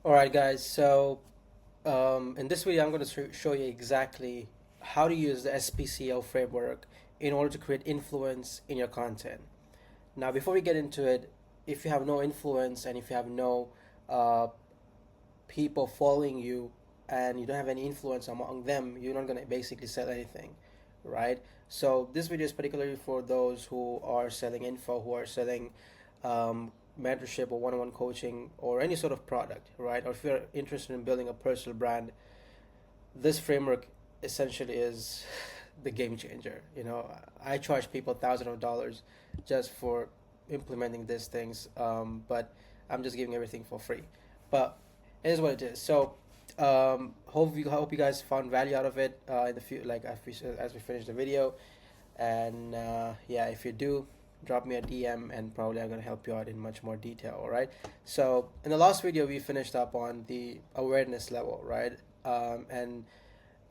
All right, guys. So in this video, I'm going to show you exactly how to use the SPCL framework in order to create influence in your content. Now, before we get into it, if you have no influence and if you have no uh, people following you and you don't have any influence among them, you're not going to basically sell anything, right? So this video is particularly for those who are selling info, who are selling mentorship or one-on-one coaching or any sort of product, right? Or if you're interested in building a personal brand, this framework essentially is the game changer. I charge people thousands of dollars just for implementing these things, but I'm just giving everything for free. But it is what it is. So hope you guys found value out of it in the few like as we finish the video, and yeah, if you do, drop me a DM and probably I'm gonna help you out in much more detail. All right. So in the last video we finished up on the awareness level, right? And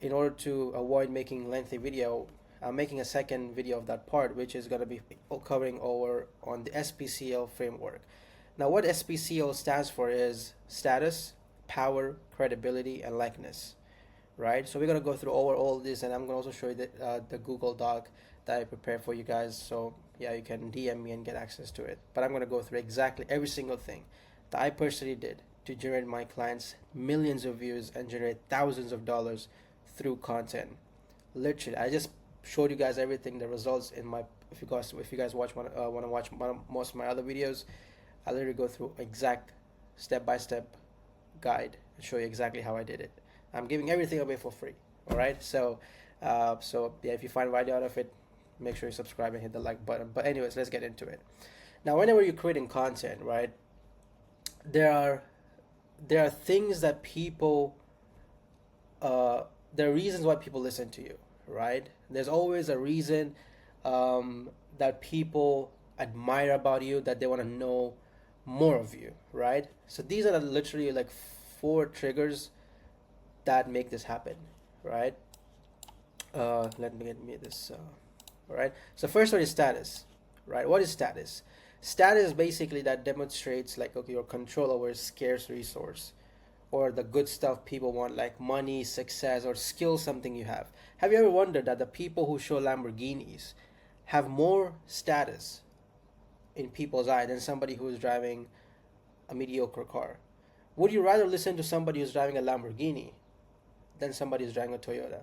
in order to avoid making lengthy video, I'm making a second video of that part, which is going to be covering over on the SPCL framework. Now, what SPCL stands for is status, power, credibility, and likeness, right? So we're going to go through over all this, and I'm going to also show you the Google Doc that I prepared for you guys. So yeah, you can DM me and get access to it. But I'm going to go through exactly every single thing that I personally did to generate my clients millions of views and generate thousands of dollars through content. Literally, I just showed you guys everything, the results in my. If you guys want to watch most of my other videos, I literally go through exact step by step guide and show you exactly how I did it. I'm giving everything away for free. All right, so yeah, if you find value out of it, make sure you subscribe and hit the like button. But anyways, let's get into it. Now, whenever you're creating content, right, there are there are things that people there are reasons why people listen to you, right? There's always a reason that people admire about you, that they want to know more of you, right? So these are literally like four triggers that make this happen, right? Let me get me this. All right. So first one is status, right? What is status? Status basically that demonstrates like okay your control over a scarce resource, or the good stuff people want, like money, success, or skill, something you have. Have you ever wondered that the people who show Lamborghinis have more status in people's eye than somebody who is driving a mediocre car? Would you rather listen to somebody who's driving a Lamborghini than somebody who's driving a Toyota?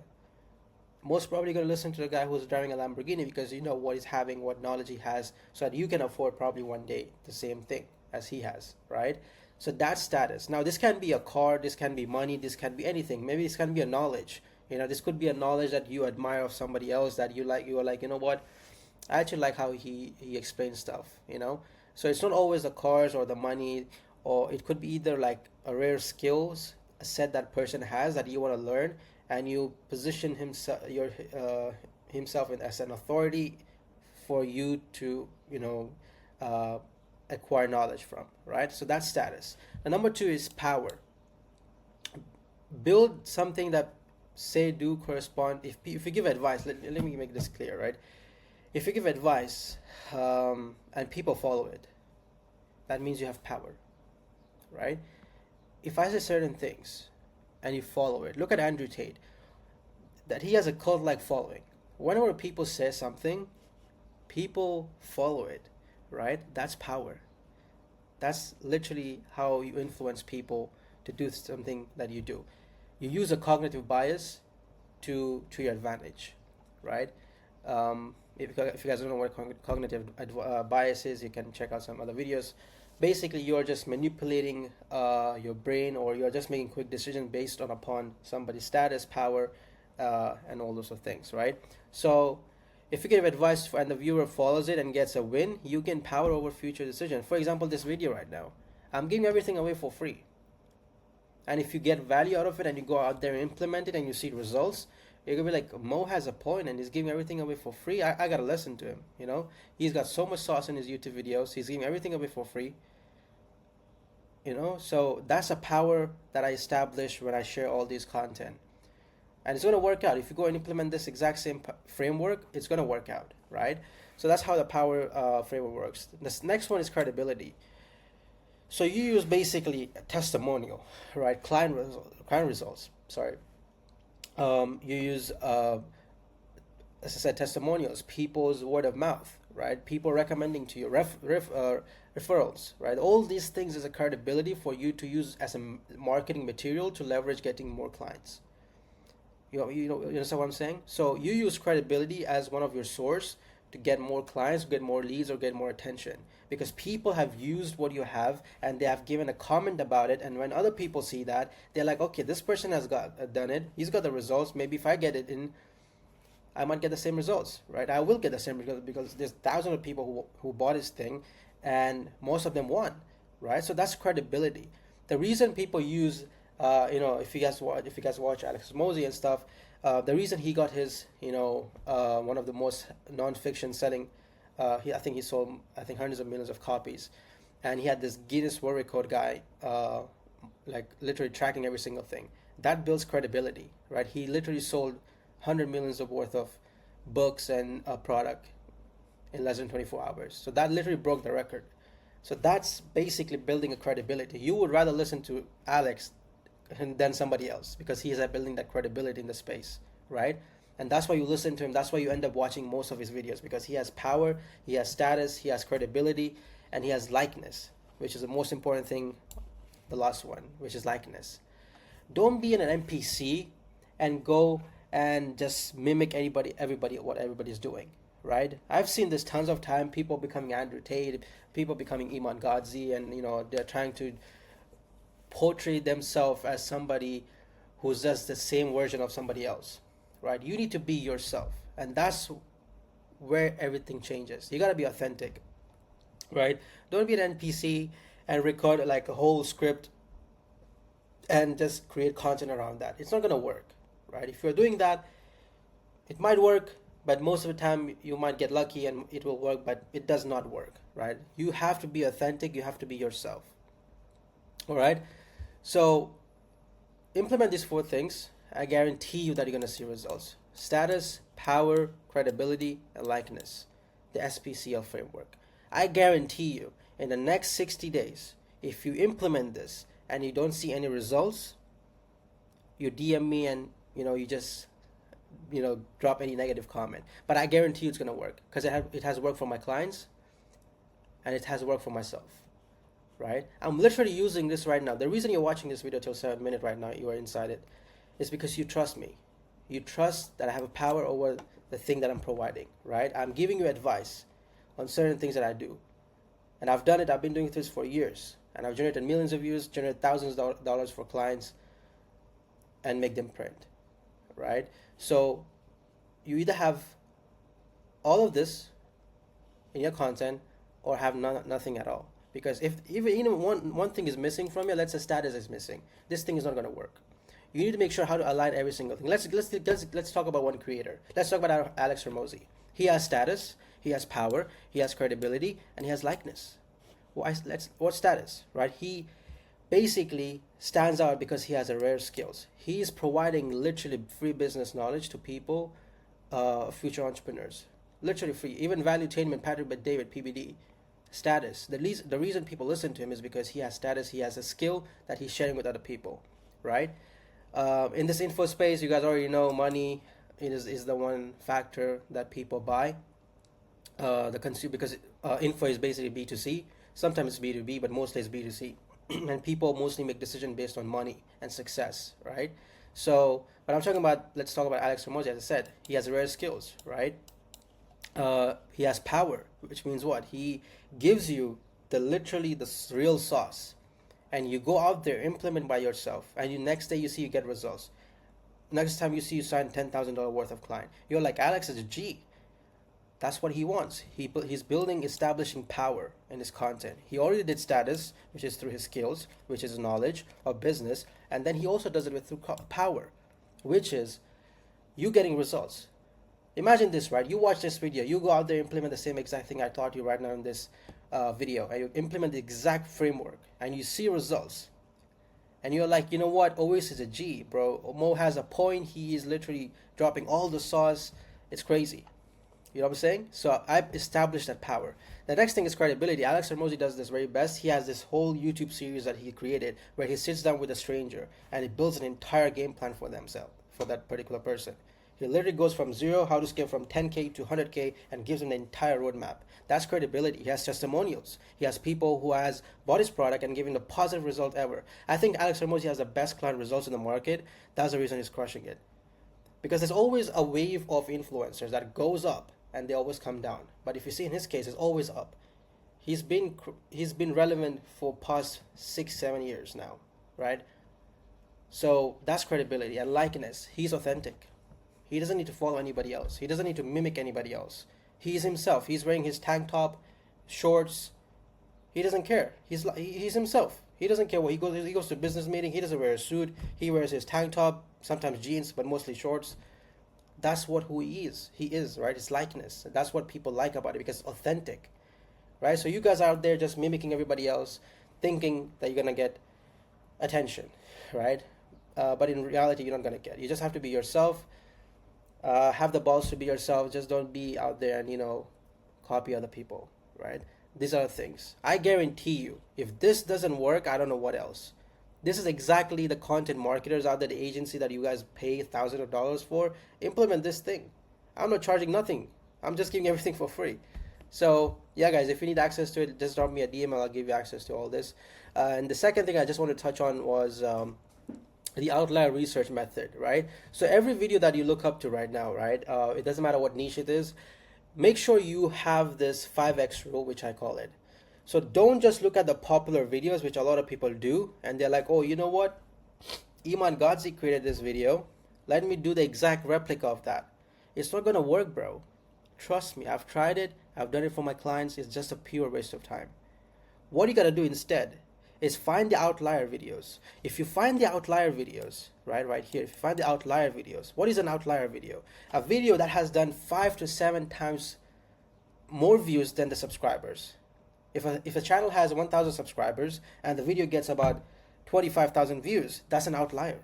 Most probably going to listen to the guy who's driving a Lamborghini because you know what he's having, what knowledge he has, so that you can afford probably one day the same thing as he has, right? So that's status. Now, this can be a car, this can be money, this can be anything. Maybe this can be a knowledge. This could be a knowledge that you admire of somebody else that you like. You are like, you know what? I actually like how he explains stuff. So it's not always the cars or the money, or it could be either like a rare skills, a set that person has that you want to learn, and you position himself as an authority for you to uh, acquire knowledge from, right? So that's status. The number two is power. Build something that say do correspond. If you give advice, let me make this clear, right? If you give advice and people follow it, that means you have power, right? If I say certain things and you follow it, look at Andrew Tate, that he has a cult like following. Whenever people say something, people follow it, right? That's power. That's literally how you influence people to do something that you do. You use a cognitive bias to your advantage, right? If you guys don't know what cognitive bias is, you can check out some other videos. Basically, you're just manipulating your brain, or you're just making quick decisions based on upon somebody's status, power, and all those sort of things, right? So if you give advice and the viewer follows it and gets a win, you gain power over future decisions. For example, this video right now, I'm giving everything away for free. And if you get value out of it and you go out there and implement it and you see results, you're gonna be like, Mo has a point and he's giving everything away for free. I gotta listen to him. He's got so much sauce in his YouTube videos. He's giving everything away for free. So that's a power that I establish when I share all these content. And it's going to work out. If you go and implement this exact same framework, it's going to work out, right? So that's how the power framework works. This next one is credibility. So you use basically a testimonial, right? Client results. Sorry. You use, as I said, testimonials, people's word of mouth, right? People recommending to you, referrals, right? All these things is a credibility for you to use as a marketing material to leverage getting more clients. You understand what I'm saying? So you use credibility as one of your source to get more clients, get more leads, or get more attention. Because people have used what you have and they have given a comment about it. And when other people see that, they're like, okay, this person has got done it. He's got the results. Maybe if I get it in, I might get the same results, right? I will get the same results because there's thousands of people who bought this thing, and most of them won, right? So that's credibility. The reason people use, if you guys watch Alex Hormozi and stuff, the reason he got his, one of the most non-fiction selling, I think he sold, I think hundreds of millions of copies, and he had this Guinness World Record guy, like literally tracking every single thing. That builds credibility, right? He literally sold 100 millions of worth of books and a product in less than 24 hours. So that literally broke the record. So that's basically building a credibility. You would rather listen to Alex than somebody else because he is at building that credibility in the space, right? And that's why you listen to him. That's why you end up watching most of his videos, because he has power, he has status, he has credibility, and he has likeness, which is the most important thing, the last one, which is likeness. Don't be an NPC and go and just mimic what everybody's doing, right? I've seen this tons of time, people becoming Andrew Tate, people becoming Iman Gadzhi, and they're trying to portray themselves as somebody who's just the same version of somebody else, right? You need to be yourself, and that's where everything changes. You got to be authentic, right? Don't be an NPC and record like a whole script and just create content around that. It's not going to work, right? If you're doing that, it might work, but most of the time you might get lucky and it will work, but it does not work, right? You have to be authentic, you have to be yourself. All right? So implement these 4 things. I guarantee you that you're going to see results. Status, power, credibility, and likeness. The SPCL framework. I guarantee you in the next 60 days, if you implement this and you don't see any results, you DM me and you just drop any negative comment. But I guarantee you it's going to work because it has worked for my clients and it has worked for myself, right? I'm literally using this right now. The reason you're watching this video till 7 minutes right now, you are inside it, is because you trust me. You trust that I have a power over the thing that I'm providing, right? I'm giving you advice on certain things that I do. And I've done it. I've been doing this for years. And I've generated millions of views, generated thousands of dollars for clients, and make them print, right? So you either have all of this in your content or have nothing at all. Because if even one thing is missing from you, let's say status is missing, this thing is not going to work. You need to make sure how to align every single thing. Let's talk about one creator. Let's talk about Alex Hormozi. He has status, he has power, he has credibility, and he has likeness. What status, right? He basically stands out because he has a rare skills. He is providing literally free business knowledge to people, future entrepreneurs, literally free. Even Valuetainment, Patrick Bet-David, PBD, status. The reason people listen to him is because he has status. He has a skill that he's sharing with other people, right? In this info space, you guys already know money is the one factor that people buy. Because info is basically B2C. Sometimes it's B2B, but mostly it's B2C. And people mostly make decisions based on money and success, right? So, but let's talk about Alex Hormozi. As I said, he has rare skills, right? He has power, which means what? He gives you literally the real sauce. And you go out there, implement by yourself, and next day you see you get results. Next time you see you sign $10,000 worth of client. You're like, Alex is a G. That's what he wants. He's establishing power in his content. He already did status, which is through his skills, which is knowledge of business, and then he also does it through power, which is you getting results. Imagine this, right? You watch this video, you go out there, implement the same exact thing I taught you right now in this video, and you implement the exact framework, and you see results. And you're like, you know what? Oasis is a G, bro. Mo has a point. He is literally dropping all the sauce. It's crazy. You know what I'm saying? So I've established that power. The next thing is credibility. Alex Hormozi does this very best. He has this whole YouTube series that he created where he sits down with a stranger and he builds an entire game plan for themselves, for that particular person. He literally goes from zero, how to scale from 10K to 100K, and gives him the entire roadmap. That's credibility. He has testimonials. He has people who has bought his product and giving the positive result ever. I think Alex Hormozi has the best client results in the market. That's the reason he's crushing it. Because there's always a wave of influencers that goes up and they always come down. But if you see in his case, it's always up. He's been relevant for past 6-7 years now, right? So that's credibility and likeness. He's authentic. He doesn't need to follow anybody else. He doesn't need to mimic anybody else. He's himself. He's wearing his tank top, shorts. He doesn't care. He's himself. He doesn't care what he goes to a business meeting. He doesn't wear a suit. He wears his tank top, sometimes jeans, but mostly shorts. That's what who he is. He is, right? His likeness. That's what people like about it because it's authentic, right? So you guys are out there just mimicking everybody else, thinking that you're gonna get attention, right? But in reality, you're not gonna get. You just have to be yourself. Have the balls to be yourself. Just don't be out there and copy other people, right? These are the things. I guarantee you, if this doesn't work, I don't know what else. This is exactly the content marketers out there, the agency that you guys pay thousands of dollars for. Implement this thing. I'm not charging nothing. I'm just giving everything for free. So yeah, guys, if you need access to it, just drop me a DM. I'll give you access to all this. And the second thing I just want to touch on was the outlier research method, right? So every video that you look up to right now, right? It doesn't matter what niche it is. Make sure you have this 5x rule, which I call it. So don't just look at the popular videos, which a lot of people do, and they're like, oh, you know what? Iman Gadzhi created this video. Let me do the exact replica of that. It's not gonna work, bro. Trust me, I've tried it. I've done it for my clients. It's just a pure waste of time. What you gotta do instead is find the outlier videos. If you find the outlier videos, right here, if you find the outlier videos, what is an outlier video? A video that has done 5 to 7 times more views than the subscribers. If a channel has 1,000 subscribers and the video gets about 25,000 views, that's an outlier,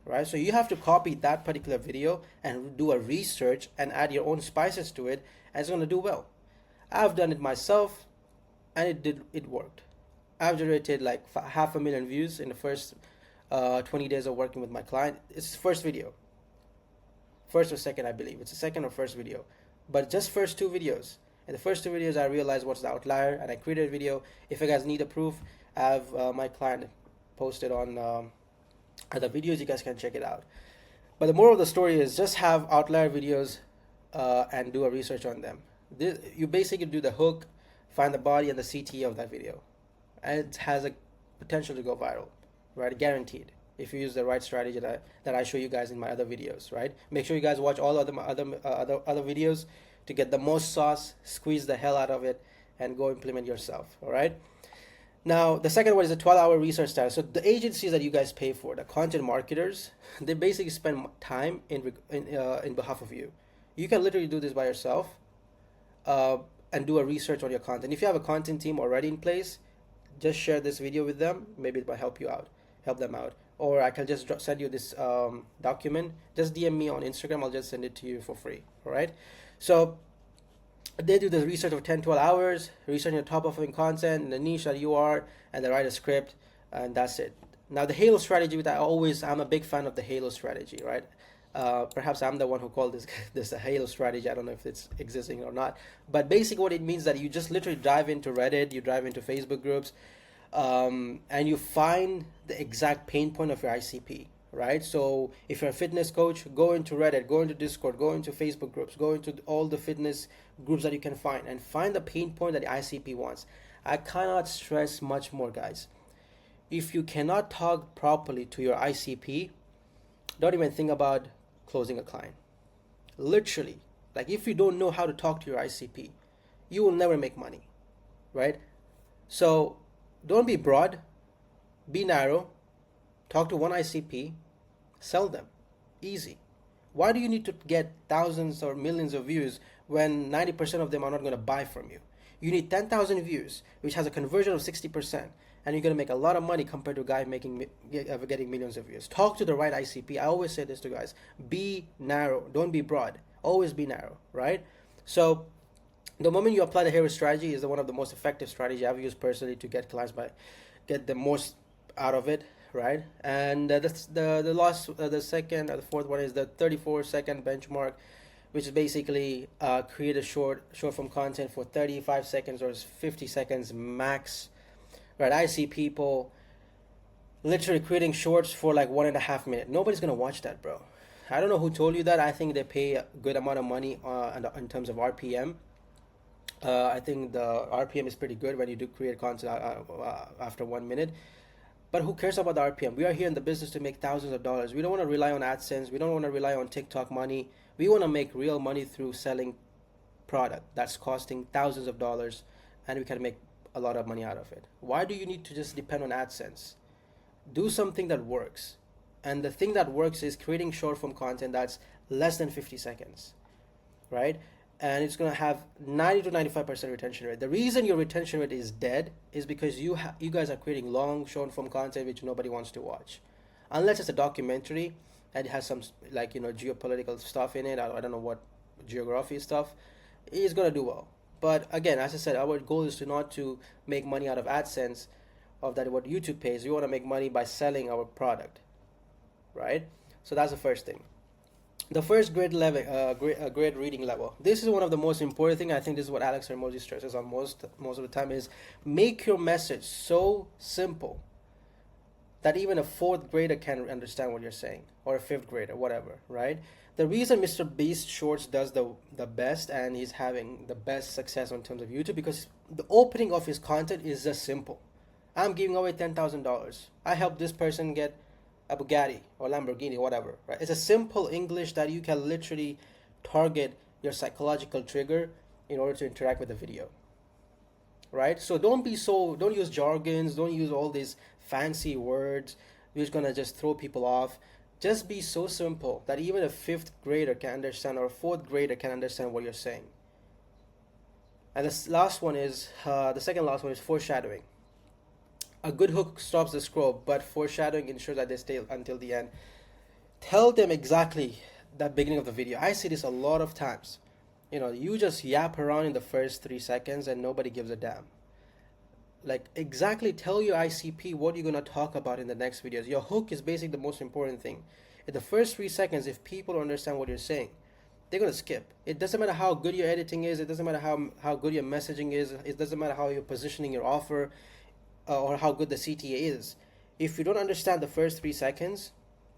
right? So you have to copy that particular video and do a research and add your own spices to it, and it's going to do well. I've done it myself, and it worked. I've generated like 500,000 views in the first 20 days of working with my client. It's the first video. First or second, I believe. It's the second or first video. But just first 2 videos. In the first 2 videos, I realized what's the outlier, and I created a video. If you guys need a proof, I have my client posted on other videos. You guys can check it out. But the moral of the story is just have outlier videos and do a research on them. You basically do the hook, find the body and the CTA of that video. And it has a potential to go viral, right? Guaranteed. If you use the right strategy that I show you guys in my other videos, right? Make sure you guys watch all other videos to get the most sauce, squeeze the hell out of it, and go implement yourself, all right? Now, the second one is a 12-hour research time. So the agencies that you guys pay for, the content marketers, they basically spend time in behalf of you. You can literally do this by yourself and do a research on your content. If you have a content team already in place, just share this video with them. Maybe it might help them out. Or I can just send you this document. Just DM me on Instagram. I'll just send it to you for free, all right? So they do the research of 10, 12 hours, research your top performing content, the niche that you are, and they write a script, and that's it. Now the Halo strategy, I'm a big fan of the Halo strategy, right? Perhaps I'm the one who called this a Halo strategy. I don't know if it's existing or not. But basically what it means that you just literally dive into Reddit, you dive into Facebook groups, and you find the exact pain point of your ICP. Right? So if you're a fitness coach, go into Reddit, go into Discord, go into Facebook groups, go into all the fitness groups that you can find, and find the pain point that the ICP wants. I cannot stress much more, guys. If you cannot talk properly to your ICP, don't even think about closing a client. Literally, like if you don't know how to talk to your ICP, you will never make money, right? So don't be broad, be narrow, talk to one ICP, sell them. Easy. Why do you need to get thousands or millions of views when 90% of them are not going to buy from you? You need 10,000 views, which has a conversion of 60%, and you're going to make a lot of money compared to a guy getting millions of views. Talk to the right ICP. I always say this to guys. Be narrow. Don't be broad. Always be narrow, right? So the moment you apply the hero strategy is one of the most effective strategy I've used personally to get clients by get the most out of it, right? And the last the second or the fourth one is the 34-second benchmark, which is basically create a short form content for 35 seconds or 50 seconds max, right? I see people literally creating shorts for like 1.5 minutes. Nobody's gonna watch that, bro. I don't know who told you that. I think they pay a good amount of money in terms of RPM. I think the RPM is pretty good when you do create content after 1 minute. But who cares about the RPM? We are here in the business to make thousands of dollars. We don't want to rely on AdSense. We don't want to rely on TikTok money. We want to make real money through selling product that's costing thousands of dollars, and we can make a lot of money out of it. Why do you need to just depend on AdSense? Do something that works. And the thing that works is creating short form content that's less than 50 seconds, right? And it's going to have 90 to 95% retention rate. The reason your retention rate is dead is because you guys are creating long short form content which nobody wants to watch. Unless it's a documentary and it has some like, geopolitical stuff in it. I don't know what geography stuff. It's going to do well. But again, as I said, our goal is not to make money out of AdSense, of that what YouTube pays. We want to make money by selling our product, right? So that's the first thing. The first grade level, grade reading level. This is one of the most important thing. I think this is what Alex Hormozi stresses on most of the time is make your message so simple that even a fourth grader can understand what you're saying, or a fifth grader, whatever, right? The reason Mr. Beast Shorts does the best and he's having the best success in terms of YouTube because the opening of his content is just simple. I'm giving away $10,000. I helped this person get a Bugatti or Lamborghini, whatever, right? It's a simple English that you can literally target your psychological trigger in order to interact with the video, right? So don't use jargons, don't use all these fancy words which gonna just throw people off. Just be so simple that even a fifth grader can understand or a fourth grader can understand what you're saying. And the second last one is foreshadowing. A good hook stops the scroll, but foreshadowing ensures that they stay until the end. Tell them exactly that beginning of the video. I see this a lot of times. You just yap around in the first 3 seconds and nobody gives a damn. Like, exactly tell your ICP what you're going to talk about in the next videos. Your hook is basically the most important thing. In the first 3 seconds, if people don't understand what you're saying, they're going to skip. It doesn't matter how good your editing is. It doesn't matter how good your messaging is. It doesn't matter how you're positioning your offer. Or how good the CTA is. If you don't understand the first 3 seconds,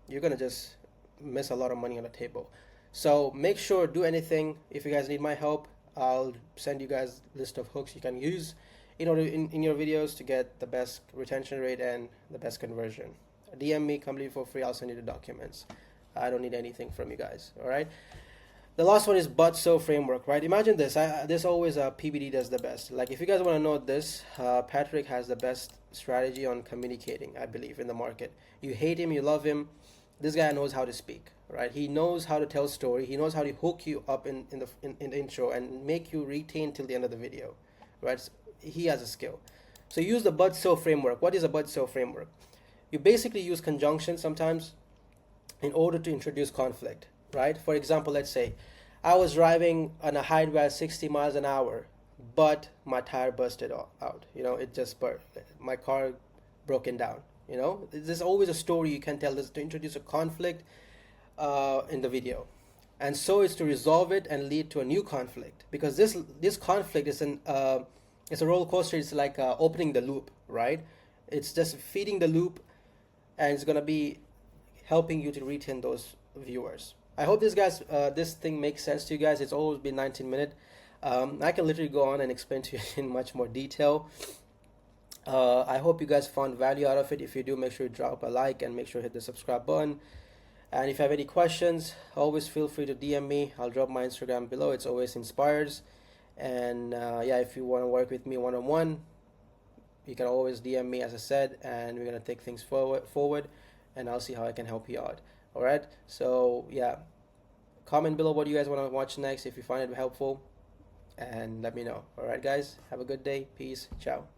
you're gonna just miss a lot of money on the table. So make sure, do anything. If you guys need my help, I'll send you guys a list of hooks you can use in order in your videos to get the best retention rate and the best conversion. DM me completely for free. I'll send you the documents. I don't need anything from you guys. All right. The last one is but so framework, right? Imagine this. This always PBD does the best. Like if you guys want to know this, Patrick has the best strategy on communicating, I believe, in the market. You hate him, you love him. This guy knows how to speak, right? He knows how to tell story. He knows how to hook you up in the intro and make you retain till the end of the video, right? He has a skill. So use the but so framework. What is a but so framework? You basically use conjunction sometimes in order to introduce conflict. Right? For example, let's say I was driving on a highway at 60 miles an hour, but my tire busted out. It just my car broken down. There's always a story you can tell this to introduce a conflict in the video, and so it's to resolve it and lead to a new conflict because this conflict is it's a roller coaster. It's like opening the loop, right? It's just feeding the loop, and it's gonna be helping you to retain those viewers. I hope this thing makes sense to you guys. It's always been 19 minutes. I can literally go on and explain to you in much more detail. I hope you guys found value out of it. If you do, make sure you drop a like and make sure you hit the subscribe button. And if you have any questions, always feel free to DM me. I'll drop my Instagram below. It's always inspires. And if you want to work with me one-on-one, you can always DM me, as I said, and we're going to take things forward, and I'll see how I can help you out. All right, so comment below what you guys want to watch next if you find it helpful, and let me know. All right, guys, have a good day. Peace. Ciao.